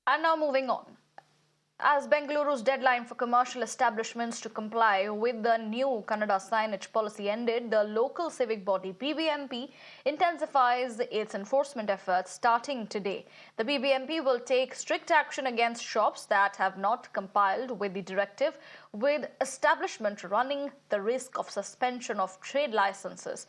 And now moving on. As Bengaluru's deadline for commercial establishments to comply with the new Kannada signage policy ended, the local civic body BBMP intensifies its enforcement efforts starting today. The BBMP will take strict action against shops that have not complied with the directive, with establishment running the risk of suspension of trade licenses.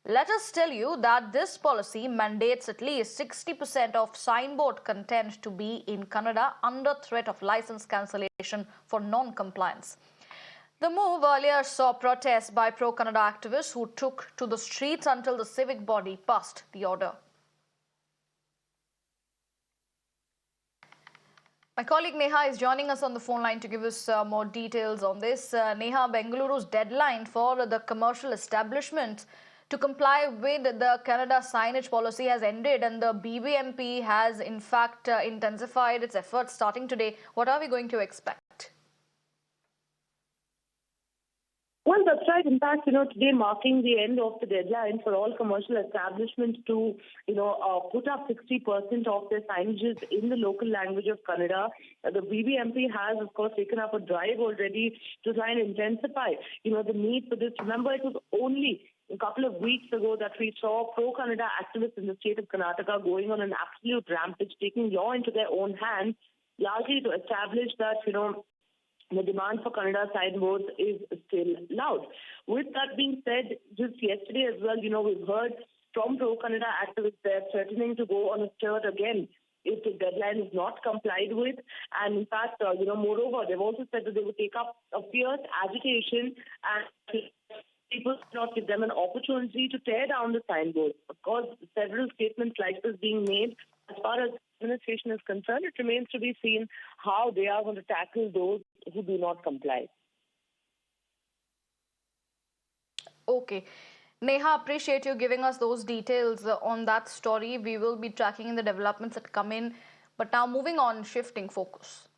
Let us tell you that this policy mandates at least 60% of signboard content to be in Kannada under threat of license cancellation for non-compliance. The move earlier saw protests by pro-Kannada activists who took to the streets until the civic body passed the order. My colleague Neha is joining us on the phone line to give us more details on this. Neha, Bengaluru's deadline for the commercial establishment to comply with the Kannada signage policy has ended, and the BBMP has in fact intensified its efforts starting today. What are we going to expect? Well, that's right. In fact, today marking the end of the deadline for all commercial establishments to, put up 60% of their signages in the local language of Kannada. The BBMP has, of course, taken up a drive already to try and intensify, the need for this. Remember, it was only a couple of weeks ago that we saw pro-Kannada activists in the state of Karnataka going on an absolute rampage, taking law into their own hands, largely to establish that, the demand for Kannada signboards is still loud. With that being said, just yesterday as well, we've heard from pro-Kannada activists there threatening to go on a stir again if the deadline is not complied with. And in fact, moreover, they've also said that they would take up a fierce agitation and people not give them an opportunity to tear down the signboards. Of course, several statements like this being made. As far as administration is concerned, it remains to be seen how they are going to tackle those who do not comply. Okay. Neha, appreciate you giving us those details on that story. We will be tracking the developments that come in. But now moving on, shifting focus.